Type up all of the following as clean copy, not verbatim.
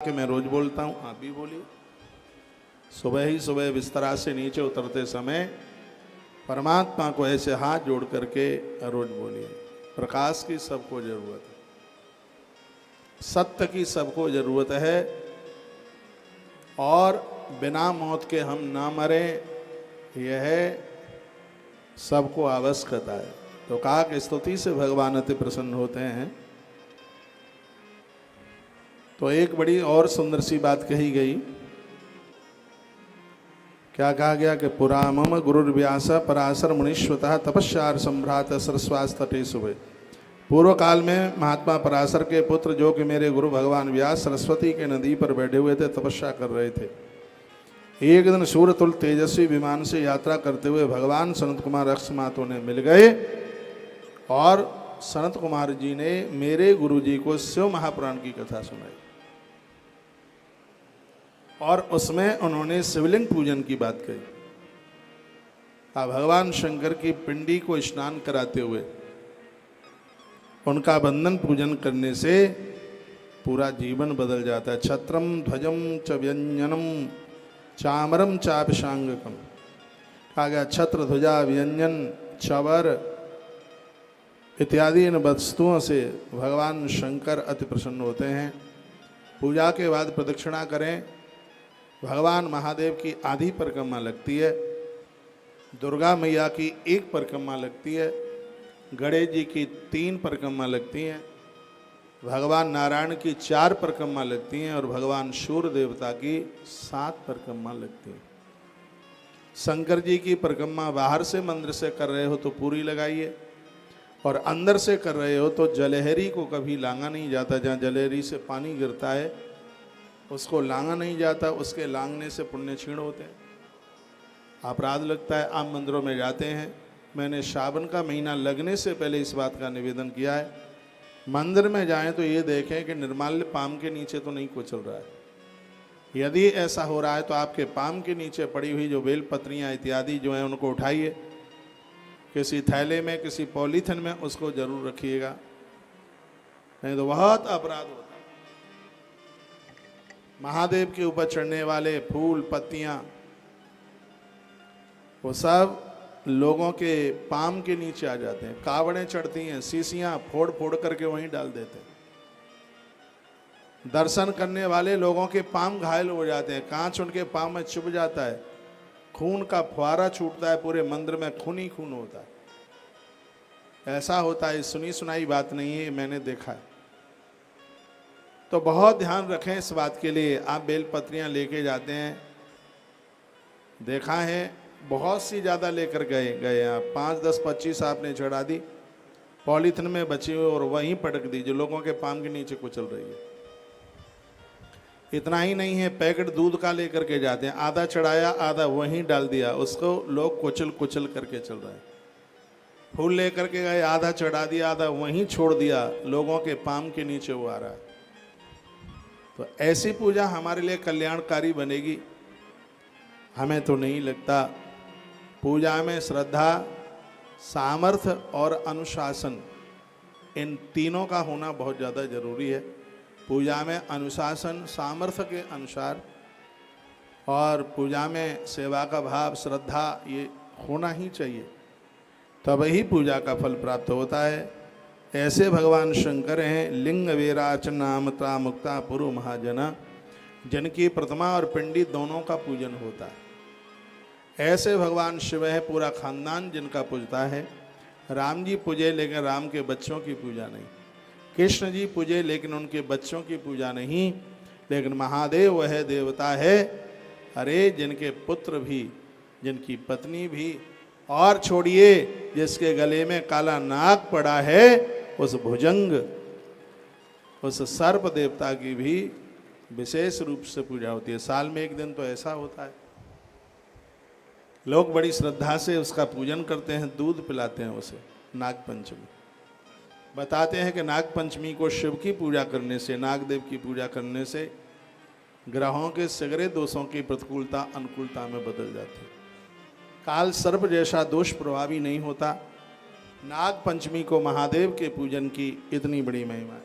कि मैं रोज बोलता हूँ, आप भी बोलिए। सुबह ही सुबह बिस्तरा से नीचे उतरते समय परमात्मा को ऐसे हाथ जोड़ करके रोज बोलिए। प्रकाश की सबको जरूरत है, सत्य की सबको जरूरत है, और बिना मौत के हम ना मरें, यह सबको आवश्यकता है। तो कहा कि स्तुति से भगवान अति प्रसन्न होते हैं। तो एक बड़ी और सुंदर सी बात कही गई। क्या कहा गया कि पुरा मम गुरुर्व्यास पराशर मुनीश्वतः तपस्यार सम्भ्रात सरस्वास तटे सुबह। पूर्व काल में महात्मा पराशर के पुत्र जो कि मेरे गुरु भगवान व्यास सरस्वती के नदी पर बैठे हुए थे, तपस्या कर रहे थे। एक दिन सूर्यतुल तेजस्वी विमान से यात्रा करते हुए भगवान सनत कुमार अक्षमातों ने मिल गए और सनत कुमार जी ने मेरे गुरु जी को शिव महापुराण की कथा सुनाई, और उसमें उन्होंने शिवलिंग पूजन की बात कही। भगवान शंकर की पिंडी को स्नान कराते हुए उनका बंधन पूजन करने से पूरा जीवन बदल जाता है। छत्रम ध्वजम च व्यंजनम चामरम चापिशांगकम। कहा गया छत्र ध्वजा व्यंजन चवर इत्यादि इन वस्तुओं से भगवान शंकर अति प्रसन्न होते हैं। पूजा के बाद प्रदक्षिणा करें। भगवान महादेव की आधी परिक्रमा लगती है, दुर्गा मैया की एक परिक्रमा लगती है, गणेश जी की 3 परिक्रमा लगती हैं, भगवान नारायण की 4 परिक्रमा लगती हैं और भगवान सूर्य देवता की 7 परिक्रमा लगती हैं। शंकर जी की परिक्रमा बाहर से मंदिर से कर रहे हो तो पूरी लगाइए, और अंदर से कर रहे हो तो जलहरी को कभी लांगा नहीं जाता। जहाँ जलहरी से पानी गिरता है उसको लांगा नहीं जाता, उसके लांगने से पुण्य क्षीण होते हैं, अपराध लगता है। आप मंदिरों में जाते हैं, मैंने सावन का महीना लगने से पहले इस बात का निवेदन किया है, मंदिर में जाएं तो ये देखें कि निर्माल्य पाम के नीचे तो नहीं कुचल रहा है। यदि ऐसा हो रहा है तो आपके पाम के नीचे पड़ी हुई जो बेल पत्रियाँ इत्यादि जो हैं उनको उठाइए, किसी थैले में किसी पॉलीथिन में उसको जरूर रखिएगा, नहीं तो बहुत अपराध होता है। महादेव के ऊपर चढ़ने वाले फूल पत्तियां वो सब लोगों के पाम के नीचे आ जाते हैं। कावड़ें चढ़ती हैं, शीशियां फोड़ फोड़ करके वहीं डाल देते हैं। दर्शन करने वाले लोगों के पाम घायल हो जाते हैं, कांच उनके पाम में चुभ जाता है, खून का फुहारा छूटता है, पूरे मंदिर में खून ही खून होता है। ऐसा होता है, सुनी सुनाई बात नहीं है, मैंने देखा है। तो बहुत ध्यान रखें इस बात के लिए। आप बेलपत्रियां लेके जाते हैं, देखा है बहुत सी ज़्यादा लेकर गए आप, 5, 10, 25 आपने चढ़ा दी, पॉलीथिन में बची हुई और वहीं पटक दी जो लोगों के पाम के नीचे कुचल रही है। इतना ही नहीं है, पैकेट दूध का लेकर के जाते हैं, आधा चढ़ाया आधा वहीं डाल दिया, उसको लोग कुचल कुचल करके चल रहे हैं। फूल लेकर के गए, आधा चढ़ा दिया आधा वहीं छोड़ दिया, लोगों के पाम के नीचे वो आ रहा है। तो ऐसी पूजा हमारे लिए कल्याणकारी बनेगी? हमें तो नहीं लगता। पूजा में श्रद्धा, सामर्थ्य और अनुशासन, इन तीनों का होना बहुत ज़्यादा जरूरी है। पूजा में अनुशासन सामर्थ्य के अनुसार, और पूजा में सेवा का भाव श्रद्धा ये होना ही चाहिए, तभी पूजा का फल प्राप्त होता है। ऐसे भगवान शंकर हैं। लिंग वेराच नामता मुक्ता पुरु महाजना, जिनकी प्रतिमा और पिंडी दोनों का पूजन होता है। ऐसे भगवान शिव है, पूरा खानदान जिनका पूजता है। राम जी पूजे लेकिन राम के बच्चों की पूजा नहीं, कृष्ण जी पूजे लेकिन उनके बच्चों की पूजा नहीं, लेकिन महादेव वह देवता है, अरे जिनके पुत्र भी, जिनकी पत्नी भी, और छोड़िए जिसके गले में काला नाग पड़ा है, उस भुजंग, उस सर्प देवता की भी विशेष रूप से पूजा होती है। साल में एक दिन तो ऐसा होता है, लोग बड़ी श्रद्धा से उसका पूजन करते हैं, दूध पिलाते हैं उसे। नाग पंचमी बताते हैं कि नाग पंचमी को शिव की पूजा करने से, नागदेव की पूजा करने से ग्रहों के सगरे दोषों की प्रतिकूलता अनुकूलता में बदल जाती है। काल सर्प जैसा दोष प्रभावी नहीं होता। नाग पंचमी को महादेव के पूजन की इतनी बड़ी महिमा है।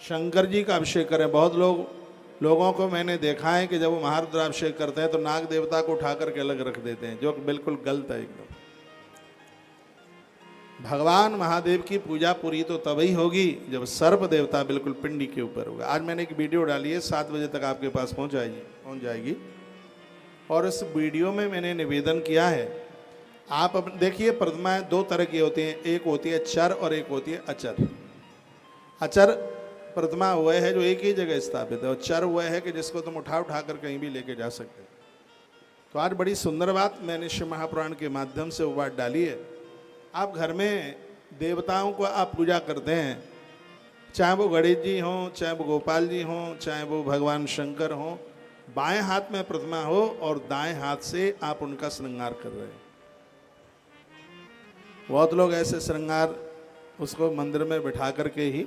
शंकर जी का अभिषेक करें। बहुत लोग लोगों को मैंने देखा है कि जब वो महारुद्राभिषेक करते हैं तो नाग देवता को उठा करके अलग रख देते हैं, जो कि बिल्कुल गलत है एकदम। भगवान महादेव की पूजा पूरी तो तभी होगी जब सर्प देवता बिल्कुल पिंडी के ऊपर होगा। आज मैंने एक वीडियो डाली है, 7 बजे तक आपके पास पहुंच जाएगी। और इस वीडियो में मैंने निवेदन किया है, आप देखिए प्रतिमाएं 2 तरह की होती हैं, एक होती है चर और एक होती है अचर। अचर प्रतिमा वह है जो एक ही जगह स्थापित है, और चर वह है कि जिसको तुम उठा कर कहीं भी लेके जा सकते हो। तो आज बड़ी सुंदर बात मैंने शिव महापुराण के माध्यम से वो बात डाली है। आप घर में देवताओं को आप पूजा करते हैं, चाहे वो गणेश जी हों, चाहे वो गोपाल जी हों, चाहे वो भगवान शंकर हों, बाएं हाथ में प्रतिमा हो और दाएं हाथ से आप उनका श्रृंगार कर रहे हैं। बहुत लोग ऐसे श्रृंगार उसको मंदिर में बिठा करके ही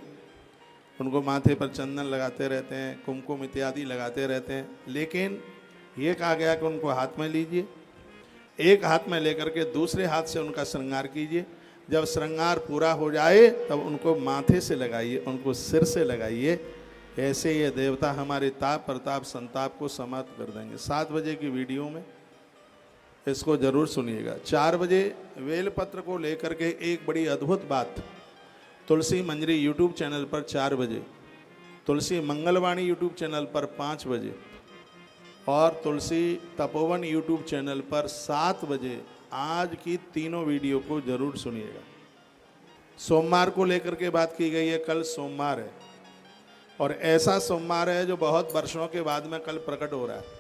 उनको माथे पर चंदन लगाते रहते हैं, कुमकुम इत्यादि लगाते रहते हैं। लेकिन ये कहा गया कि उनको हाथ में लीजिए, एक हाथ में लेकर के दूसरे हाथ से उनका श्रृंगार कीजिए। जब श्रृंगार पूरा हो जाए तब उनको माथे से लगाइए, उनको सिर से लगाइए। ऐसे ये देवता हमारे ताप प्रताप संताप को समाप्त कर देंगे। 7 बजे की वीडियो में इसको जरूर सुनिएगा। 4 बजे वेलपत्र को लेकर के एक बड़ी अद्भुत बात तुलसी मंजरी यूट्यूब चैनल पर 4 बजे, तुलसी मंगलवाणी यूट्यूब चैनल पर 5 बजे और तुलसी तपोवन यूट्यूब चैनल पर 7 बजे आज की तीनों वीडियो को जरूर सुनिएगा। सोमवार को लेकर के बात की गई है, कल सोमवार है और ऐसा सोमवार है जो बहुत वर्षों के बाद में कल प्रकट हो रहा है।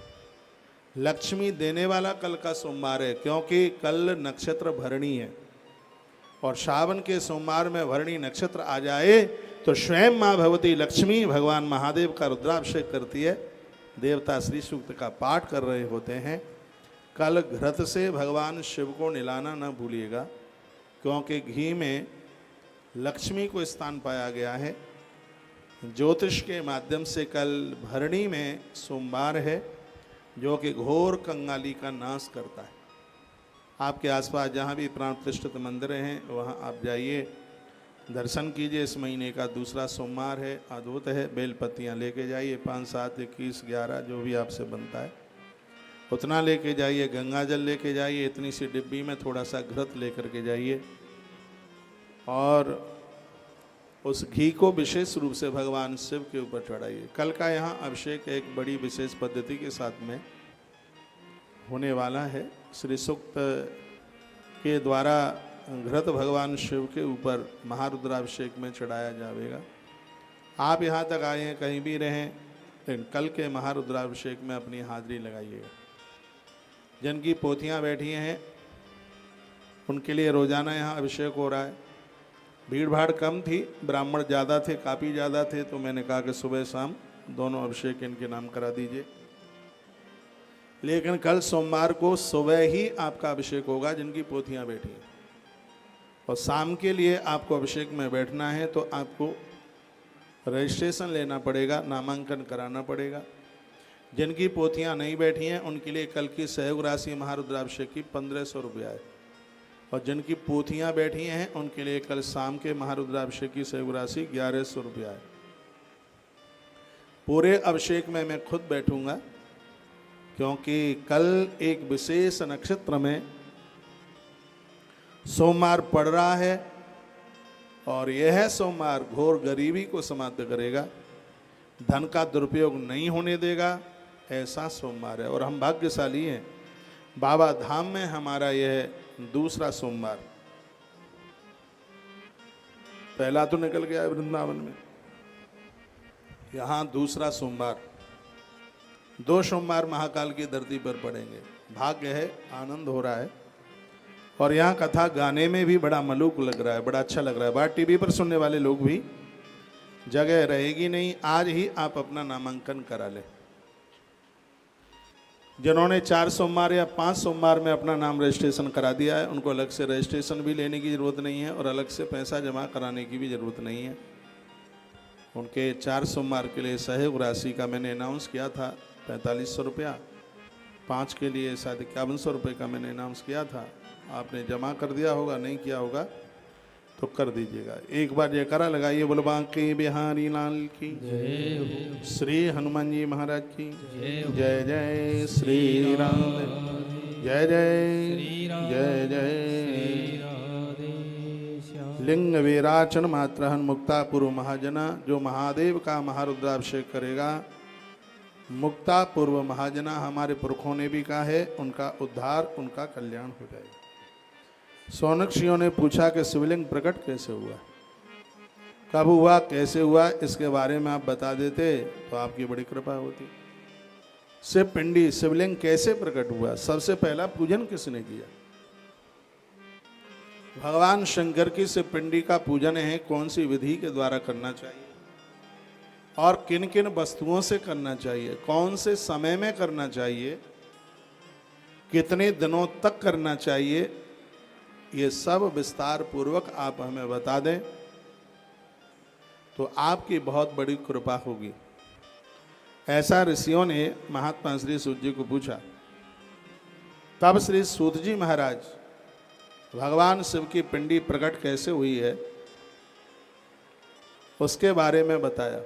लक्ष्मी देने वाला कल का सोमवार है, क्योंकि कल नक्षत्र भरणी है और श्रावण के सोमवार में भरणी नक्षत्र आ जाए तो स्वयं माँ भगवती लक्ष्मी भगवान महादेव का रुद्राभिषेक करती है। देवता श्री सूक्त का पाठ कर रहे होते हैं। कल घृत से भगवान शिव को निलाना न भूलिएगा, क्योंकि घी में लक्ष्मी को स्थान पाया गया है। ज्योतिष के माध्यम से कल भरणी में सोमवार है, जो कि घोर कंगाली का नाश करता है। आपके आसपास जहाँ भी प्राण प्रतिष्ठित मंदिर हैं वहाँ आप जाइए, दर्शन कीजिए। इस महीने का दूसरा सोमवार है, अद्भुत है। बेलपत्तियाँ लेके जाइए, 5, 7, 21, 11 जो भी आपसे बनता है उतना लेके जाइए। गंगा जल लेके जाइए, इतनी सी डिब्बी में थोड़ा सा घृत लेकर के जाइए और उस घी को विशेष रूप से भगवान शिव के ऊपर चढ़ाइए। कल का यहाँ अभिषेक एक बड़ी विशेष पद्धति के साथ में होने वाला है। श्री सूक्त के द्वारा घृत भगवान शिव के ऊपर महारुद्राभिषेक में चढ़ाया जाएगा। आप यहाँ तक आए हैं, कहीं भी रहें, लेकिन कल के महारुद्राभिषेक में अपनी हाजिरी लगाइएगा। जिनकी पोथियाँ बैठी हैं उनके लिए रोजाना यहाँ अभिषेक हो रहा है। भीड़ भाड़ कम थी, ब्राह्मण ज़्यादा थे, काफ़ी ज़्यादा थे, तो मैंने कहा कि सुबह शाम दोनों अभिषेक इनके नाम करा दीजिए। लेकिन कल सोमवार को सुबह ही आपका अभिषेक होगा जिनकी पोथियाँ बैठी हैं, और शाम के लिए आपको अभिषेक में बैठना है तो आपको रजिस्ट्रेशन लेना पड़ेगा, नामांकन कराना पड़ेगा। जिनकी पोथियाँ नहीं बैठी हैं उनके लिए कल की सहयोग राशि महारुद्राभिषेक की 1500 रुपया है, और जिनकी पोथियाँ बैठी हैं उनके लिए कल शाम के महारुद्राभिषेक की सहयोग राशि 1100 रुपया है। पूरे अभिषेक में मैं खुद बैठूंगा, क्योंकि कल एक विशेष नक्षत्र में सोमवार पड़ रहा है और यह सोमवार घोर गरीबी को समाप्त करेगा, धन का दुरुपयोग नहीं होने देगा, ऐसा सोमवार है। और हम भाग्यशाली हैं, बाबा धाम में हमारा यह दूसरा सोमवार, पहला तो निकल गया है वृंदावन में, यहाँ दूसरा सोमवार। 2 सोमवार महाकाल की धरती पर पड़ेंगे। भाग्य है, आनंद हो रहा है। और यहाँ कथा गाने में भी बड़ा मलूक लग रहा है, बड़ा अच्छा लग रहा है। बात टीवी पर सुनने वाले लोग भी, जगह रहेगी नहीं, आज ही आप अपना नामांकन करा लें। जिन्होंने 4 सोमवार या 5 सोमवार में अपना नाम रजिस्ट्रेशन करा दिया है उनको अलग से रजिस्ट्रेशन भी लेने की ज़रूरत नहीं है और अलग से पैसा जमा कराने की भी ज़रूरत नहीं है। उनके 4 सोमवार के लिए सहयोग राशि का मैंने अनाउंस किया था 4500 रुपया, 5 के लिए शायद 5100 रुपये का मैंने अनाउंस किया था। आपने जमा कर दिया होगा, नहीं किया होगा तो कर दीजिएगा। एक बार जयकारा लगाइए, बोलो बांके बिहारी लाल की जय हो, श्री हनुमान जी महाराज की जय हो, जय जय श्री राम, जय जय श्री राम, जय जय। श्री राधे श्याम। लिंग विराचन मात्रहन मुक्तापुर महाजना, जो महादेव का महारुद्राभिषेक करेगा, मुक्तापूर्व महाजना हमारे पुरखों ने भी कहा है, उनका उद्धार उनका कल्याण हो जाएगा। सौनक्षियों ने पूछा कि शिवलिंग प्रकट कैसे हुआ, कब हुआ, कैसे हुआ, इसके बारे में आप बता देते तो आपकी बड़ी कृपा होती। शिव पिंडी शिवलिंग कैसे प्रकट हुआ, सबसे पहला पूजन किसने किया? भगवान शंकर की शिव पिंडी का पूजन है, कौन सी विधि के द्वारा करना चाहिए और किन किन वस्तुओं से करना चाहिए, कौन से समय में करना चाहिए, कितने दिनों तक करना चाहिए, ये सब विस्तार पूर्वक आप हमें बता दें तो आपकी बहुत बड़ी कृपा होगी। ऐसा ऋषियों ने महात्मा श्री सूत जी को पूछा। तब श्री सूत जी महाराज भगवान शिव की पिंडी प्रकट कैसे हुई है उसके बारे में बताया।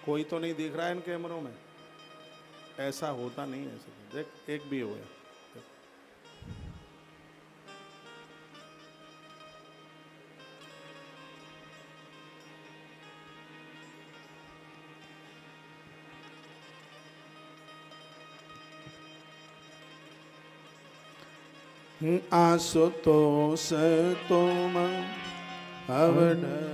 कोई तो नहीं दिख रहा है इन कैमरों में, ऐसा होता नहीं है। देख एक भी हुआ। आशुतोष तुम अवडरदानी,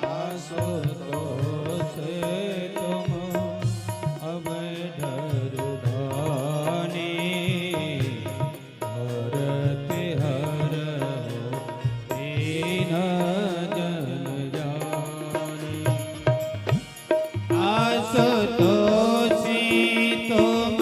आशुतोष तुम अवडरदानी, हरते हरहु दीन जन जानी। आशुतोषी तुम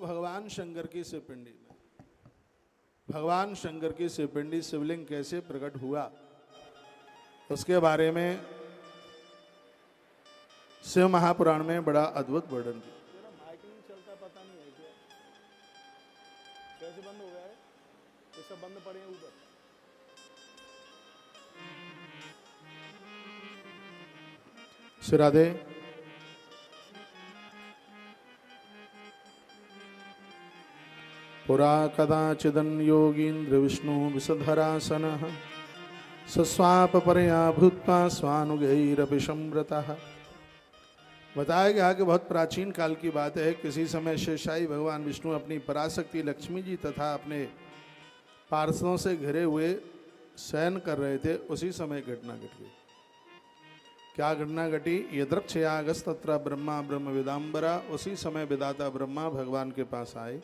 भगवान शंकर की शिवपिंडी में, भगवान शंकर की शिवपिंडी शिवलिंग कैसे प्रकट हुआ उसके बारे में शिव महापुराण में बड़ा अद्भुत वर्णन किया। चलता पता नहीं है क्या, कैसे बंद हो गया है, ये सब बंद पड़े हैं ऊपर। श्री राधे। पुरा कदाचिदन योगीन्द्र विष्णु विषधरासनः सस्वाप परया भूत्वा स्वानुगैरपि संवृतः। बताया गया कि बहुत प्राचीन काल की बात है, किसी समय शेषाई भगवान विष्णु अपनी पराशक्ति लक्ष्मी जी तथा अपने पार्षदों से घिरे हुए शयन कर रहे थे, उसी समय घटना घट गई। क्या घटना घटी? यदृक्षयागस तत्र ब्रह्मा ब्रह्म विदाम्बरा। उसी समय विदाता ब्रह्मा भगवान के पास आए।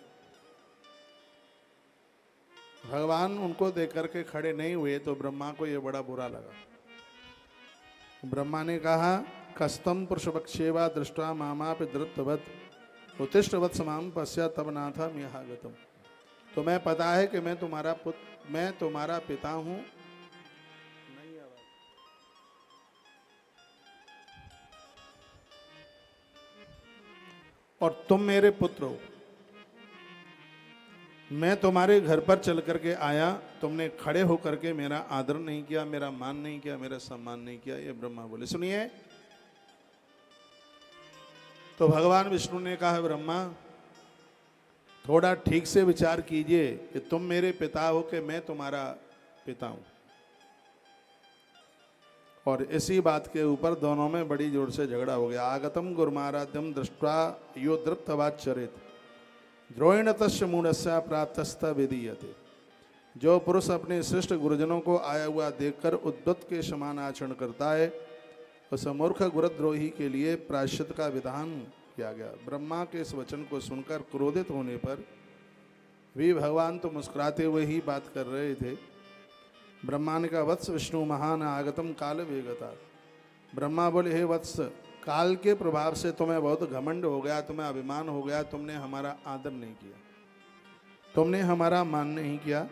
भगवान उनको देख करके खड़े नहीं हुए तो ब्रह्मा को ये बड़ा बुरा लगा। ब्रह्मा ने कहा, कस्तम पुरुषपक्षेवा दृष्टा मामापि दृप्तवत उत्तिष्ठवत समाम पश्या तब नाथा मिहागतम। तुम्हें पता है कि मैं तुम्हारा पिता हूं। और तुम मेरे पुत्र हो। मैं तुम्हारे घर पर चल करके आया, तुमने खड़े होकर के मेरा आदर नहीं किया, मेरा मान नहीं किया, मेरा सम्मान नहीं किया। ये ब्रह्मा बोले। सुनिए, तो भगवान विष्णु ने कहा, ब्रह्मा थोड़ा ठीक से विचार कीजिए कि तुम मेरे पिता हो कि मैं तुम्हारा पिता हूं। और इसी बात के ऊपर दोनों में बड़ी जोर से झगड़ा हो गया। आगतम गुरुमाराध्यम दृष्टा यो दृप्तवाचरित द्रोहिण तस्य मूढ़स्य प्राप्तस्थ विधीयते। जो पुरुष अपने श्रेष्ठ गुरुजनों को आया हुआ देखकर उद्वत के समान आचरण करता है, उस मूर्ख गुरुद्रोही के लिए प्रायश्चित का विधान किया गया। ब्रह्मा के इस वचन को सुनकर क्रोधित होने पर भी भगवान तो मुस्कुराते हुए ही बात कर रहे थे। ब्रह्मा ने कहा, वत्स विष्णु महान आगतम काल वेगता। ब्रह्मा बोले, हे वत्स, काल के प्रभाव से तुम्हें बहुत घमंड हो गया, तुम्हें अभिमान हो गया, तुमने हमारा आदर नहीं किया, तुमने हमारा मान नहीं किया।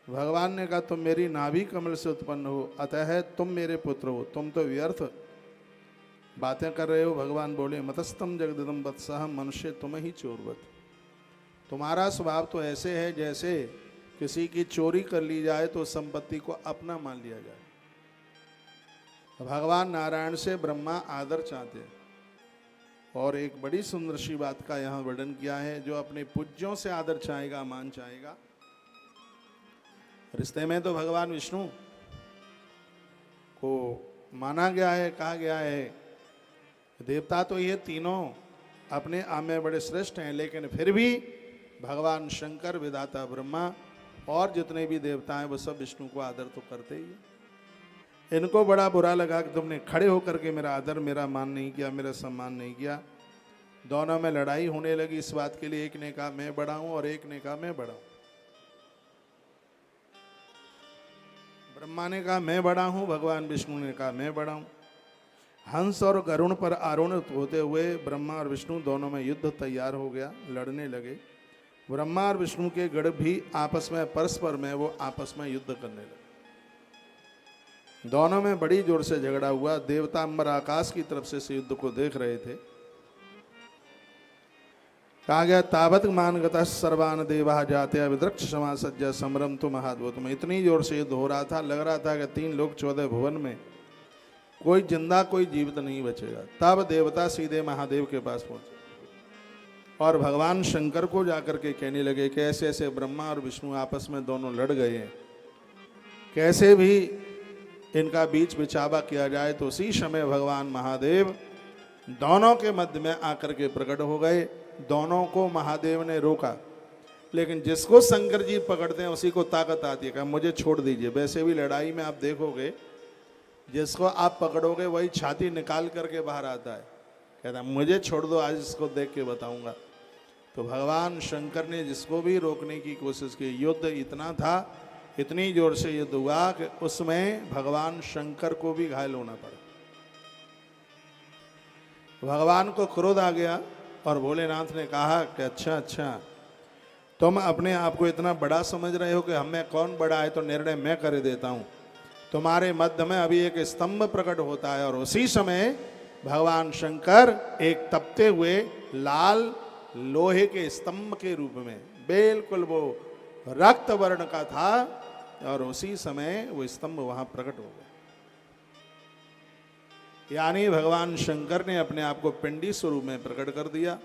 भगवान ने कहा, तुम मेरी नाभि कमल से उत्पन्न हो, अतः तुम मेरे पुत्र हो, तुम तो व्यर्थ बातें कर रहे हो। भगवान बोले, मतस्तम जगदिदम वत्सः मनुष्य तुम ही चोरवत। तुम्हारा स्वभाव तो ऐसे है जैसे किसी की चोरी कर ली जाए तो संपत्ति को अपना मान लिया जाए। भगवान नारायण से ब्रह्मा आदर चाहते हैं। और एक बड़ी सुंदर सी बात का यहाँ वर्णन किया है, जो अपने पूज्यों से आदर चाहेगा, मान चाहेगा। रिश्ते में तो भगवान विष्णु को माना गया है, कहा गया है देवता तो ये तीनों अपने आप में बड़े श्रेष्ठ हैं, लेकिन फिर भी भगवान शंकर, विधाता ब्रह्मा और जितने भी देवता हैं वो सब विष्णु को आदर तो करते ही हैं। इनको बड़ा बुरा लगा कि तुमने खड़े होकर के मेरा आदर, मेरा मान नहीं किया, मेरा सम्मान नहीं किया। दोनों में लड़ाई होने लगी इस बात के लिए। एक ने कहा मैं बड़ा हूं और एक ने कहा मैं बड़ा हूं। ब्रह्मा ने कहा मैं बड़ा हूं, भगवान विष्णु ने कहा मैं बड़ा हूं। हंस और गरुण पर आरोहित होते हुए ब्रह्मा और विष्णु दोनों में युद्ध तैयार हो गया, लड़ने लगे। ब्रह्मा और विष्णु के गण भी आपस में परस्पर में वो आपस में युद्ध करने लगे। दोनों में बड़ी जोर से झगड़ा हुआ। देवता अंबर आकाश की तरफ से इस युद्ध को देख रहे थे। कहा गया, तावत मानगत सर्वान देवा जाते विद्रक्ष समासज्जा समरम तो महाद्भुत। में इतनी जोर से युद्ध हो रहा था, लग रहा था कि 3 लोक 14 भुवन में कोई जिंदा कोई जीवित नहीं बचेगा। तब देवता सीधे महादेव के पास पहुंचे और भगवान शंकर को जाकर के कहने लगे कि ऐसे ऐसे ब्रह्मा और विष्णु आपस में दोनों लड़ गए हैं, कैसे भी इनका बीच बिचावा किया जाए। तो उसी समय भगवान महादेव दोनों के मध्य में आकर के प्रकट हो गए। दोनों को महादेव ने रोका, लेकिन जिसको शंकर जी पकड़ते हैं उसी को ताकत आती है। कहा मुझे छोड़ दीजिए। वैसे भी लड़ाई में आप देखोगे, जिसको आप पकड़ोगे वही छाती निकाल करके बाहर आता है। कहता मुझे छोड़ दो, आज इसको देख के बताऊंगा। तो भगवान शंकर ने जिसको भी रोकने की कोशिश की, युद्ध इतना था, इतनी जोर से युद्ध हुआ कि उसमें भगवान शंकर को भी घायल होना पड़ा। भगवान को क्रोध आ गया और भोलेनाथ ने कहा कि अच्छा तुम अपने आप को इतना बड़ा समझ रहे हो कि हमें कौन बड़ा है, तो निर्णय मैं कर देता हूं। तुम्हारे मध्य में अभी एक स्तंभ प्रकट होता है। और उसी समय भगवान शंकर एक तपते हुए लाल लोहे के स्तंभ के रूप में, बिल्कुल वो रक्त वर्ण का था, और उसी समय वो स्तंभ वहां प्रकट हो गया। यानी भगवान शंकर ने अपने आप को पिंडी स्वरूप में प्रकट कर दिया।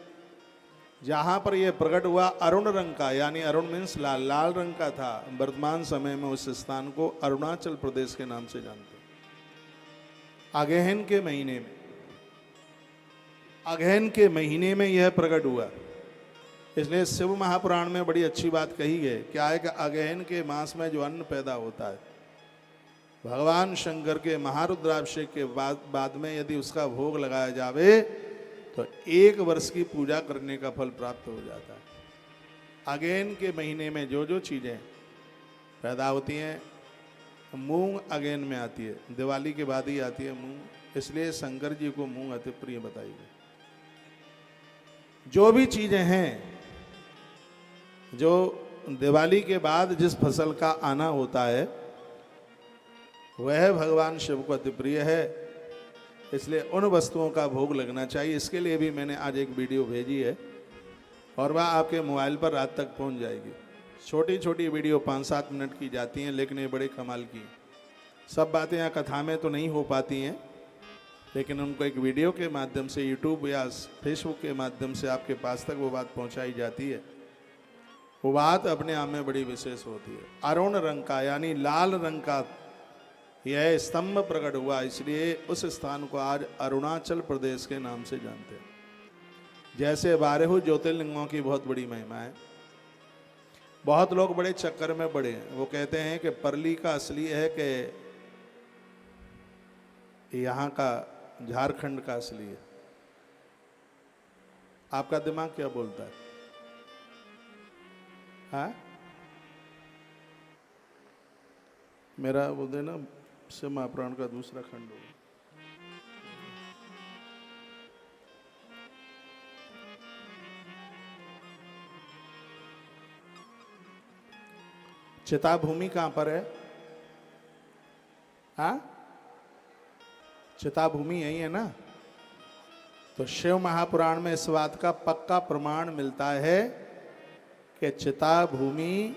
जहां पर यह प्रकट हुआ अरुण रंग का, यानी अरुण मीन्स लाल, लाल रंग का था। वर्तमान समय में उस स्थान को अरुणाचल प्रदेश के नाम से जानते हैं। अगहन के महीने में यह प्रकट हुआ। इसलिए शिव महापुराण में बड़ी अच्छी बात कही है, क्या है कि अगहन के मास में जो अन्न पैदा होता है, भगवान शंकर के महारुद्राभिषेक के बाद में यदि उसका भोग लगाया जावे तो 1 वर्ष की पूजा करने का फल प्राप्त हो जाता है। अगेन के महीने में जो जो चीज़ें पैदा होती हैं, मूंग अगेन में आती है, दिवाली के बाद ही आती है मूंग, इसलिए शंकर जी को मूंग अति प्रिय बताई गई। जो भी चीज़ें हैं जो दिवाली के बाद जिस फसल का आना होता है वह भगवान शिव को अति प्रिय है, इसलिए उन वस्तुओं का भोग लगना चाहिए। इसके लिए भी मैंने आज एक वीडियो भेजी है और वह आपके मोबाइल पर रात तक पहुंच जाएगी। छोटी छोटी वीडियो 5-7 मिनट की जाती हैं, लेकिन ये बड़े कमाल की हैं। सब बातें यहाँ कथा में तो नहीं हो पाती हैं, लेकिन उनको एक वीडियो के माध्यम से यूट्यूब या फेसबुक के माध्यम से आपके पास तक वो बात पहुँचाई जाती है। वो बात अपने आप में बड़ी विशेष होती है। अरुण रंग का यानी लाल रंग का यह स्तंभ प्रकट हुआ, इसलिए उस स्थान को आज अरुणाचल प्रदेश के नाम से जानते हैं। जैसे 12 ज्योतिर्लिंगों की बहुत बड़ी महिमा है। बहुत लोग बड़े चक्कर में पड़े हैं, वो कहते हैं कि परली का असली है कि यहाँ का झारखंड का असली है। आपका दिमाग क्या बोलता है? हाँ, मेरा वो देना शिव महापुराण का दूसरा खंड होगा। चिता भूमि कहां पर है? हाँ, चिता भूमि यही है ना। तो शिव महापुराण में इस बात का पक्का प्रमाण मिलता है कि चिता भूमि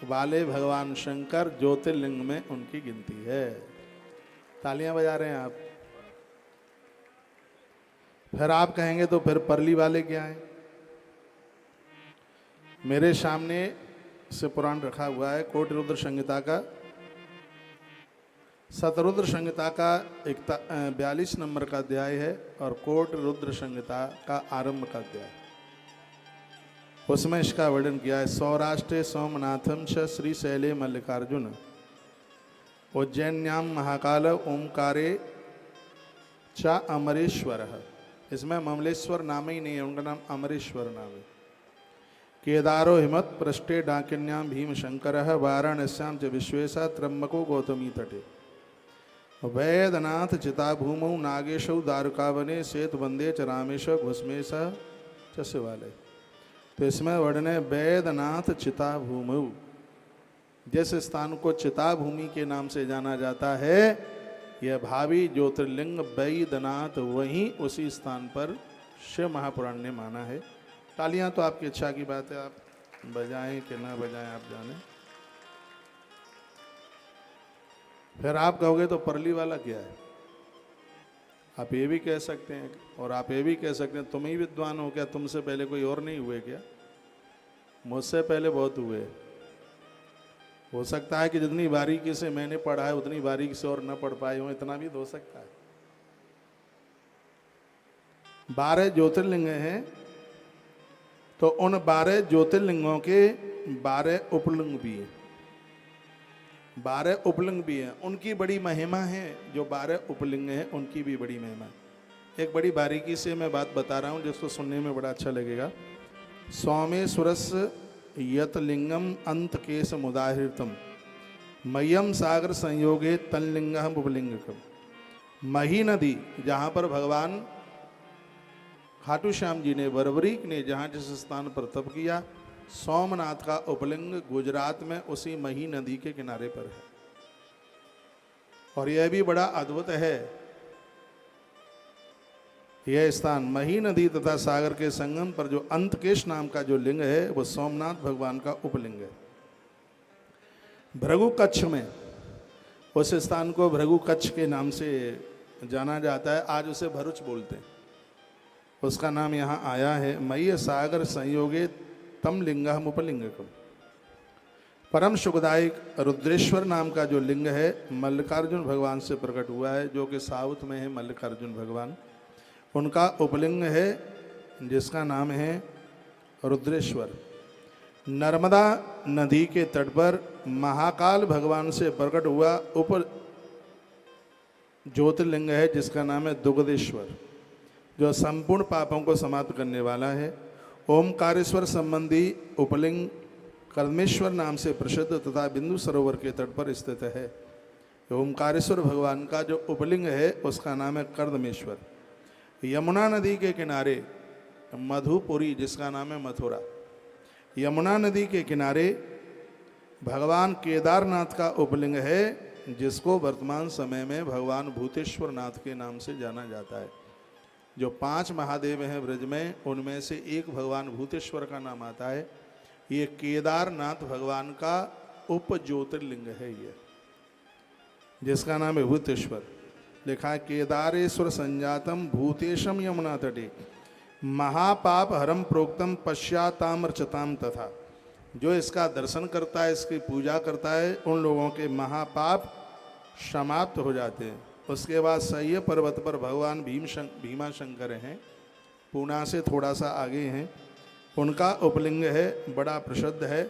वाले भगवान शंकर ज्योतिर्लिंग में उनकी गिनती है। तालियां बजा रहे हैं आप। फिर आप कहेंगे तो फिर परली वाले क्या हैं? मेरे सामने से पुराण रखा हुआ है, कोटि रुद्र संहिता का, शतरुद्र संहिता का 42 नंबर का अध्याय है और कोटि रुद्र संहिता का आरंभ का अध्याय, उसमें इसका वर्णन किया है। सौराष्ट्रे सोमनाथम च श्रीशैले मल्लिकार्जुन उज्जैन्याम महाकाल ओमकारे च अमरेश्वर। इसमें ममलेश्वर नाम ही नहीं है, उनका नाम अमरेश्वर नाम है। केदारो हिमत पृष्ठे डाकिन्याम भीम शंकर वाराणस्याम च विश्वेशा त्र्यंबको गौतमी तटे वैद्यनाथ चिता भूमौ नागेशौ दारुकावने श्वेत वंदे च रामेश घुस्मेश च शिवालय। तो इसमें वर्णन है वैद्यनाथ चिता भूमौ। जिस स्थान को चिता भूमि के नाम से जाना जाता है, यह भावी ज्योतिर्लिंग वैद्यनाथ वहीं उसी स्थान पर शिव महापुराण ने माना है। तालियां तो आपकी इच्छा की बात है, आप बजाएं कि ना बजाएं आप जाने। फिर आप कहोगे तो परली वाला क्या है? आप ये भी कह सकते हैं और आप ये भी कह सकते हैं तुम ही विद्वान हो क्या, तुमसे पहले कोई और नहीं हुए क्या? मुझसे पहले बहुत हुए। हो सकता है कि जितनी बारीकी से मैंने पढ़ा है उतनी बारीकी से और न पढ़ पाए हों, इतना भी हो सकता है। 12 ज्योतिर्लिंग हैं, तो उन 12 ज्योतिर्लिंगों के 12 उपलिंग भी हैं। 12 उपलिंग भी हैं, उनकी बड़ी महिमा है। जो 12 उपलिंग हैं उनकी भी बड़ी महिमा है। एक बड़ी बारीकी से मैं बात बता रहा हूँ जिसको सुनने में बड़ा अच्छा लगेगा। सोमेश्वरस यत लिंगम अंत केश मुदाहृतम मय्यम सागर संयोगे तनलिंगम उपलिंगकम। मही नदी, जहाँ पर भगवान खाटू श्याम जी ने, वरवरीक ने जहाँ जिस स्थान पर तप किया, सोमनाथ का उपलिंग गुजरात में उसी मही नदी के किनारे पर है। और यह भी बड़ा अद्भुत है, यह स्थान मही नदी तथा सागर के संगम पर जो अंतकेश नाम का जो लिंग है वो सोमनाथ भगवान का उपलिंग है। भृगु कच्छ में उस स्थान को भृगु कच्छ के नाम से जाना जाता है, आज उसे भरूच बोलते हैं। उसका नाम यहाँ आया है। मय्य सागर संयोगे तम लिंगम उपलिंगकम। परम सुखदायक रुद्रेश्वर नाम का जो लिंग है मल्लिकार्जुन भगवान से प्रकट हुआ है, जो कि साउथ में है मल्लिकार्जुन भगवान। उनका उपलिंग है जिसका नाम है रुद्रेश्वर। नर्मदा नदी के तट पर महाकाल भगवान से प्रकट हुआ उप ज्योतिर्लिंग है जिसका नाम है दुग्धेश्वर, जो संपूर्ण पापों को समाप्त करने वाला है। ओमकारेश्वर संबंधी उपलिंग कर्मेश्वर नाम से प्रसिद्ध तथा बिंदु सरोवर के तट पर स्थित है। ओमकारेश्वर भगवान का जो उपलिंग है उसका नाम है कर्दमेश्वर। यमुना नदी के किनारे मधुपुरी जिसका नाम है मथुरा, यमुना नदी के किनारे भगवान केदारनाथ का उपलिंग है जिसको वर्तमान समय में भगवान भूतेश्वर नाथ के नाम से जाना जाता है। जो 5 महादेव हैं ब्रज में उनमें से एक भगवान भूतेश्वर का नाम आता है। ये केदारनाथ भगवान का उप ज्योतिर्लिंग है, ये जिसका नाम है भूतेश्वर। लिखा है केदारेश्वर संजातम भूतेशम यमुना तटे महापाप हरम प्रोक्तम पश्चातामर्चताम तथा। जो इसका दर्शन करता है, इसकी पूजा करता है, उन लोगों के महापाप समाप्त हो जाते हैं। उसके बाद सह्य पर्वत पर भगवान भीमा शंकर हैं, पूना से थोड़ा सा आगे हैं। उनका उपलिंग है, बड़ा प्रसिद्ध है,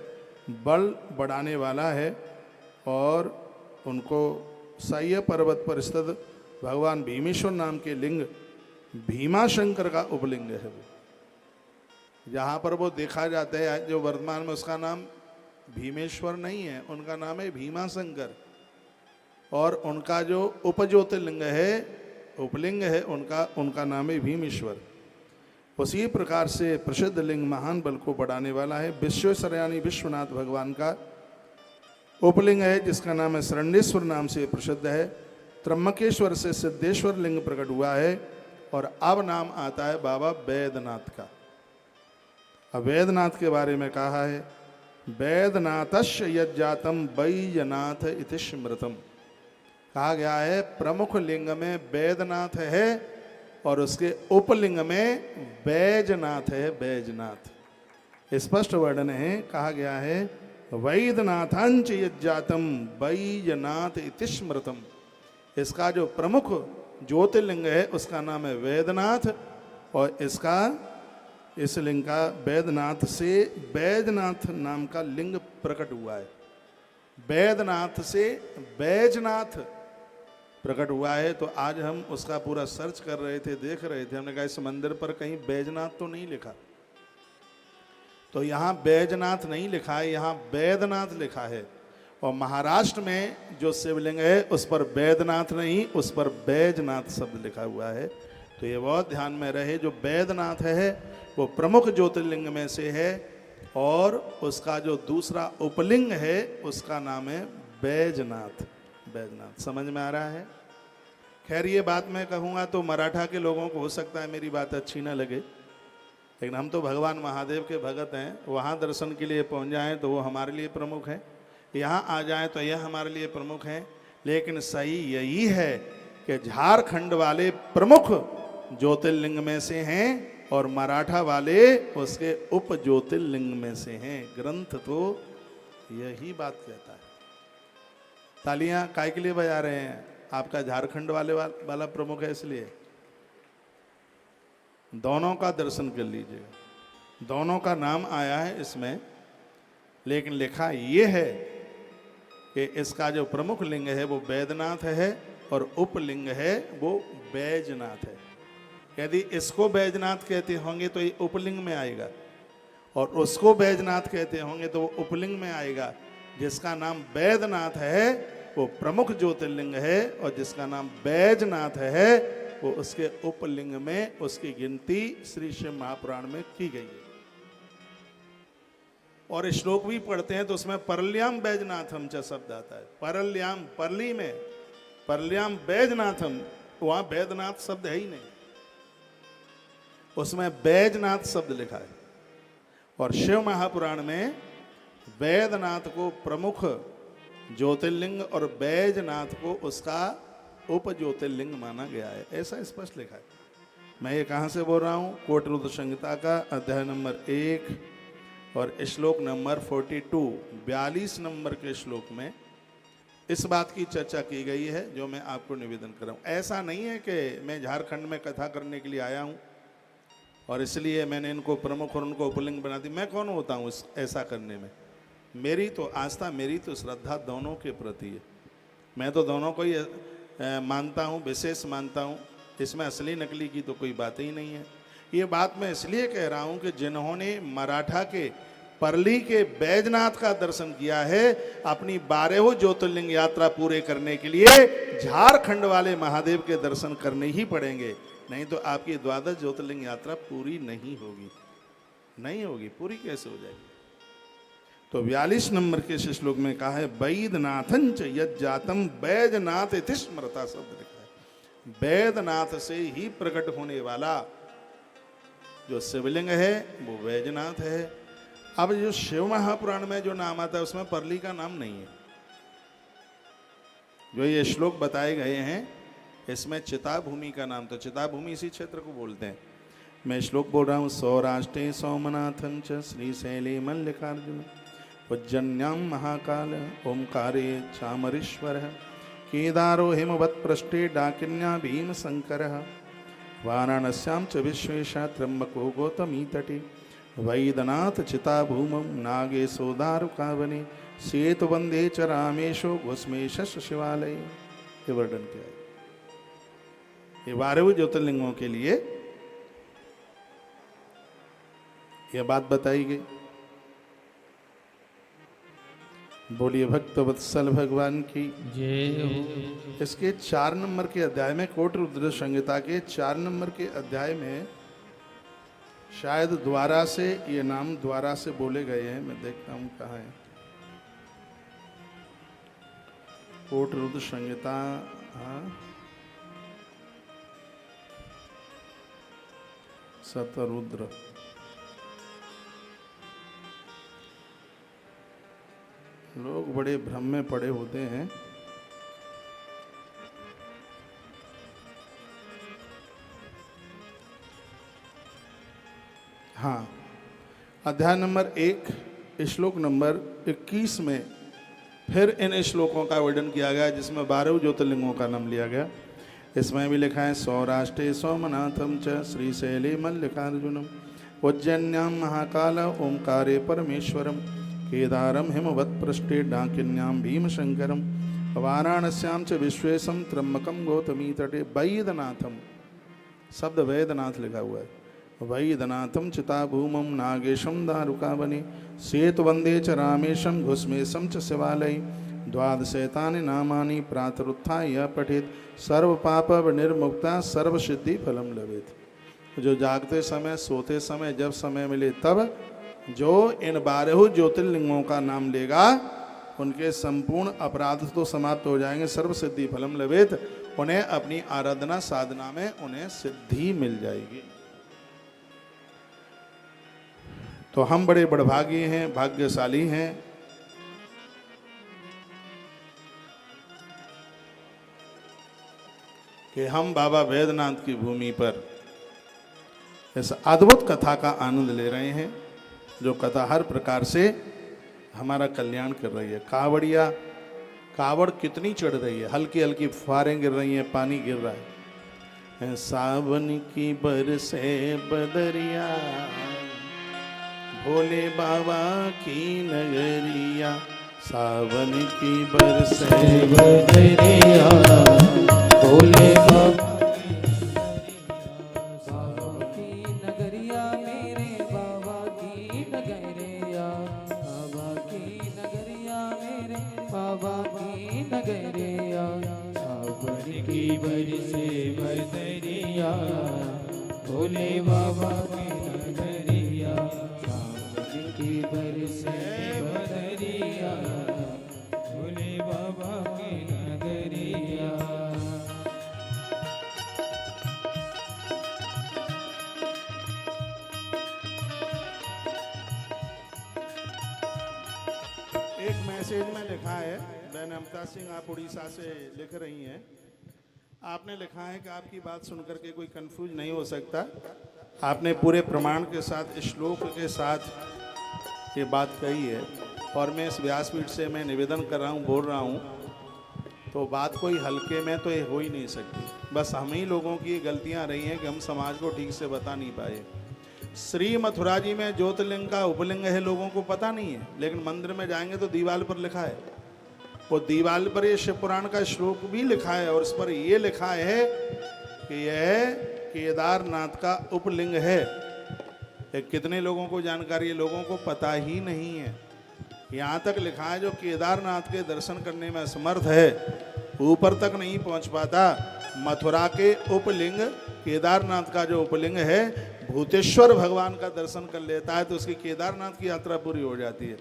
बल बढ़ाने वाला है। और उनको सह्य पर्वत पर स्थित भगवान भीमेश्वर नाम के लिंग भीमा शंकर का उपलिंग है। वो जहाँ पर वो देखा जाता है, जो वर्तमान में उसका नाम भीमेश्वर नहीं है, उनका नाम है भीमा शंकर। और उनका जो उपज्योतिर्लिंग है, उपलिंग है उनका नाम है भीमेश्वर। उसी प्रकार से प्रसिद्ध लिंग महान बल को बढ़ाने वाला है। विश्वेश्वर यानी विश्वनाथ भगवान का उपलिंग है जिसका नाम है शरण्येश्वर नाम से प्रसिद्ध है। त्र्यंबकेश्वर से सिद्धेश्वर लिंग प्रकट हुआ है। और अब नाम आता है बाबा बैद्यनाथ का। अब बैद्यनाथ के बारे में कहा है बैद्यनाथस्य यज्जातम बैजनाथ इति स्मृतम। कहा गया है प्रमुख लिंग में बैद्यनाथ है और उसके उपलिंग में बैजनाथ है, बैजनाथ स्पष्ट वर्णन है। कहा गया है वैद्यनाथांच यज्जातम बैजनाथ इति स्मृतम। इसका जो प्रमुख ज्योतिर्लिंग है उसका नाम है वैद्यनाथ। और इस लिंग का बैद्यनाथ से बैजनाथ नाम का लिंग प्रकट हुआ है। बैद्यनाथ से बैजनाथ प्रकट हुआ है। तो आज हम उसका पूरा सर्च कर रहे थे, देख रहे थे। हमने कहा इस मंदिर पर कहीं बैजनाथ तो नहीं लिखा, तो यहाँ बैजनाथ नहीं लिखा है, यहाँ बैद्यनाथ लिखा है। और महाराष्ट्र में जो शिवलिंग है उस पर बैद्यनाथ नहीं, उस पर बैजनाथ शब्द लिखा हुआ है। तो ये बहुत ध्यान में रहे। जो बैद्यनाथ है वो प्रमुख ज्योतिर्लिंग में से है और उसका जो दूसरा उपलिंग है उसका नाम है बैजनाथ। बैजनाथ समझ में आ रहा है? खैर ये बात मैं कहूँगा तो मराठा के लोगों को हो सकता है मेरी बात अच्छी ना लगे, लेकिन हम तो भगवान महादेव के भगत हैं। वहाँ दर्शन के लिए पहुँच जाएँ तो वो हमारे लिए प्रमुख हैं, यहाँ आ जाएं तो यह हमारे लिए प्रमुख हैं। लेकिन सही यही है कि झारखंड वाले प्रमुख ज्योतिर्लिंग में से हैं और मराठा वाले उसके उप ज्योतिर्लिंग में से हैं। ग्रंथ तो यही बात कहता है। तालियां काय के लिए बजा रहे हैं? आपका झारखंड वाला प्रमुख है इसलिए। दोनों का दर्शन कर लीजिएगा, दोनों का नाम आया है इसमें, लेकिन लिखा ये है कि इसका जो प्रमुख लिंग है वो बैद्यनाथ है और उपलिंग है वो बैजनाथ है। यदि इसको बैजनाथ कहते होंगे तो ये उपलिंग में आएगा, और उसको बैजनाथ कहते होंगे तो वो उपलिंग में आएगा। जिसका नाम बैद्यनाथ है वो प्रमुख ज्योतिर्लिंग है और जिसका नाम बैजनाथ है वो उसके उपलिंग में, उसकी गिनती श्री शिव महापुराण में की गई है। और श्लोक भी पढ़ते हैं तो उसमें परल्याम बैजनाथम च शब्द आता है। परल्याम, परली में परल्याम बैजनाथम, वहां बैद्यनाथ शब्द है ही नहीं, उसमें बैजनाथ शब्द लिखा है। और शिव महापुराण में बैद्यनाथ को प्रमुख ज्योतिर्लिंग और बैजनाथ को उसका उप ज्योतिर्लिंग माना गया है, ऐसा स्पष्ट लिखा है। मैं ये कहाँ से बोल रहा हूँ? कोटरुद्र संहिता का अध्याय नंबर 1 और श्लोक नंबर 42, 42 नंबर के श्लोक में इस बात की चर्चा की गई है जो मैं आपको निवेदन कर रहा हूँ। ऐसा नहीं है कि मैं झारखंड में कथा करने के लिए आया हूँ और इसलिए मैंने इनको प्रमुख और उनको उपलिंग बना दी। मैं कौन होता हूँ ऐसा करने में? मेरी तो आस्था, मेरी तो श्रद्धा दोनों के प्रति है। मैं तो दोनों को ही मानता हूँ, विशेष मानता हूँ। इसमें असली नकली की तो कोई बात ही नहीं है। ये बात मैं इसलिए कह रहा हूँ कि जिन्होंने मराठा के परली के बैजनाथ का दर्शन किया है, अपनी 12 ज्योतिर्लिंग यात्रा पूरे करने के लिए झारखंड वाले महादेव के दर्शन करने ही पड़ेंगे, नहीं तो आपकी 12 ज्योतिर्लिंग यात्रा पूरी नहीं होगी। नहीं होगी, पूरी कैसे हो जाएगी? तो 42 नंबर के श्लोक में कहा है वैद्यनाथं च यज्जातम बैजनाथ इति स्मृता शब्द लिखा है। बैद्यनाथ से ही प्रकट होने वाला जो शिवलिंग है वो बैजनाथ है। अब जो शिव महापुराण में जो नाम आता है उसमें परली का नाम नहीं है। जो ये श्लोक बताए गए हैं इसमें चिताभूमि का नाम, तो चिताभूमि इसी क्षेत्र को बोलते हैं। मैं श्लोक बोल रहा हूँ सौराष्ट्रे सोमनाथं च श्रीशैले मल्लिकार्जुन उज्जन्याम महाकाल ओंकारे चामरेश्वरः केदारो हिमवत्पृष्ठे डाकिन्या भीमशंकरः वाराणस्यां च विश्वेशः त्र्यंबको गौतमी तटे वैद्यनाथ चिताभूमं नागेशो दारुकावने सेतुबंधे च रामेशो घुस्मेश शिवालय। ये वर्णन किया है। ये 12 ज्योतिर्लिंगों के लिए यह बात बताई गई। बोलिए भक्त वत्सल भगवान की जय हो। इसके 4 नंबर के अध्याय में, कोट रुद्र संहिता के 4 नंबर के अध्याय में शायद द्वारा से, ये नाम द्वारा से बोले गए हैं। मैं देखता हूं कहाँ है। कोट रुद्र संहिता, हाँ, शतरुद्र, लोग बड़े भ्रम में पड़े होते हैं। हाँ, अध्याय नंबर 1 श्लोक नंबर 21 में फिर इन श्लोकों का वर्णन किया गया जिसमें 12 ज्योतिर्लिंगों का नाम लिया गया। इसमें भी लिखा है सौराष्ट्रे सोमनाथम च श्रीशैले मल्लिकार्जुनम उज्जैन्याम महाकाल ओंकारे परमेश्वरम केदारम हिमवत्पृष्ठे डाकिन्याम भीमशंकरम वाराणस्याम च विश्वेशम त्र्यंबकम गौतमी तटे। वैद्यनाथम शब्द वैद्यनाथ लिखा हुआ है। वैद्यनाथम चिताभूमं नागेशम दारुकावने सेतुबंधे च रामेशम घुस्मेशम च शिवालय द्वादशैतानि नामानि प्रातरुत्थाय पठेत सर्व पाप निर्मुक्ता सर्व सिद्धि फलम लभेत। जो जागते समय, सोते समय, जब समय मिले तब जो इन 12 ज्योतिर्लिंगों का नाम लेगा उनके संपूर्ण अपराध तो समाप्त हो जाएंगे, सर्व सिद्धि फलम लभेत। उन्हें अपनी आराधना साधना में उन्हें सिद्धि मिल जाएगी। तो हम बड़े बड़भागी हैं, भाग्यशाली हैं कि हम बाबा बैद्यनाथ की भूमि पर इस अद्भुत कथा का आनंद ले रहे हैं, जो कथा हर प्रकार से हमारा कल्याण कर रही है। कावड़िया, कावड़ कितनी चढ़ रही है, हल्की हल्की फुहारें गिर रही हैं, पानी गिर रहा है। सावन की बरसे बदरिया भोले बाबा की नगरिया, सावन की बरसे बदरिया भोले बाबा की नगरिया मेरे बाबा की नगरिया, बाबा की नगरिया मेरे बाबा की नगरिया, सावन की बरसे बदरिया भोले बाबा की नगरिया, सावन की बरसे बदरिया भोले बाबा की नगरिया। एक मैसेज में लिखा है, नमता सिंह आप उड़ीसा से लिख रही हैं। आपने लिखा है कि आपकी बात सुनकर के कोई कंफ्यूज नहीं हो सकता। आपने पूरे प्रमाण के साथ, श्लोक के साथ ये बात कही है और मैं इस व्यासपीठ से मैं निवेदन कर रहा हूँ, बोल रहा हूँ, तो बात कोई हल्के में तो ये हो ही नहीं सकती। बस हम ही लोगों की गलतियाँ रही हैं कि हम समाज को ठीक से बता नहीं पाए। श्री मथुरा जी में ज्योतिर्लिंग का उपलिंग है, लोगों को पता नहीं है, लेकिन मंदिर में जाएंगे तो दीवार पर लिखा है। वो दीवार पर ये शिव पुराण का श्लोक भी लिखा है और उस पर ये लिखा है कि यह केदारनाथ का उपलिंग है। ये कितने लोगों को जानकारी है? लोगों को पता ही नहीं है। यहाँ तक लिखा है जो केदारनाथ के दर्शन करने में असमर्थ है, ऊपर तक नहीं पहुँच पाता, मथुरा के उपलिंग केदारनाथ का जो उपलिंग है भूतेश्वर भगवान का दर्शन कर लेता है तो उसकी केदारनाथ की यात्रा पूरी हो जाती है।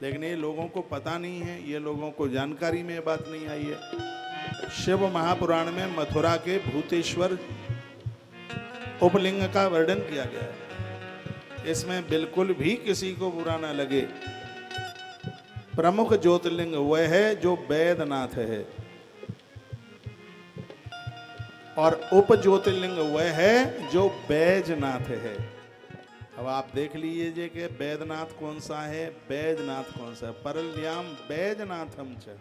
लेकिन ये लोगों को पता नहीं है, ये लोगों को जानकारी में बात नहीं आई है। शिव महापुराण में मथुरा के भूतेश्वर उपलिंग का वर्णन किया गया है। इसमें बिल्कुल भी किसी को बुरा ना लगे। प्रमुख ज्योतिर्लिंग वह है जो बैद्यनाथ है और उप ज्योतिर्लिंग वह है जो बैजनाथ है। अब आप देख लीजिए कि बैद्यनाथ कौन सा है, बैजनाथ कौन सा है। परल्याम बैजनाथम च,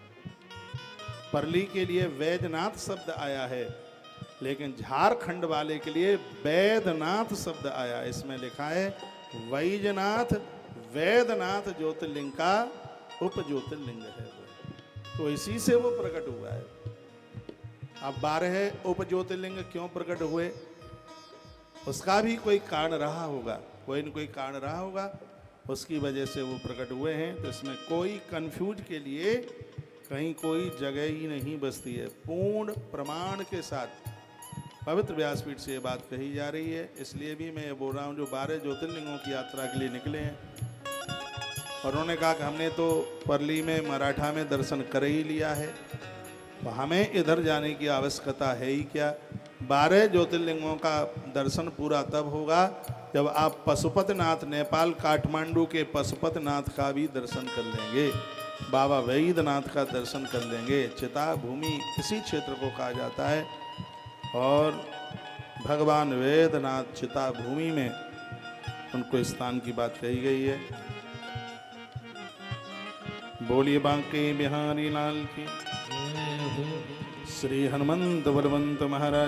परली के लिए वैजनाथ शब्द आया है, लेकिन झारखंड वाले के लिए बैद्यनाथ शब्द आया। इसमें लिखा है वैजनाथ वैद्यनाथ ज्योतिर्लिंग का उप ज्योतिर्लिंग है, तो इसी से वो प्रकट हुआ है। अब 12 उप ज्योतिर्लिंग क्यों प्रकट हुए, उसका भी कोई कारण रहा होगा, कोई न कोई कारण रहा होगा, उसकी वजह से वो प्रकट हुए हैं। तो इसमें कोई कंफ्यूज के लिए कहीं कोई जगह ही नहीं बचती है। पूर्ण प्रमाण के साथ पवित्र व्यासपीठ से ये बात कही जा रही है। इसलिए भी मैं ये बोल रहा हूँ जो 12 ज्योतिर्लिंगों की यात्रा के लिए निकले हैं और उन्होंने कहा कि हमने तो परली में मराठा में दर्शन कर ही लिया है, तो हमें इधर जाने की आवश्यकता है ही क्या। 12 ज्योतिर्लिंगों का दर्शन पूरा तब होगा जब आप पशुपतिनाथ नेपाल काठमांडू के पशुपतिनाथ का भी दर्शन कर लेंगे, बाबा वैद्यनाथ का दर्शन कर लेंगे। चिता भूमि इसी क्षेत्र को कहा जाता है और भगवान वैद्यनाथ चिता भूमि में उनको स्थान की बात कही गई है। बोलिए बांके बिहारी लाल की, श्री हनुमंत बलवंत महाराज।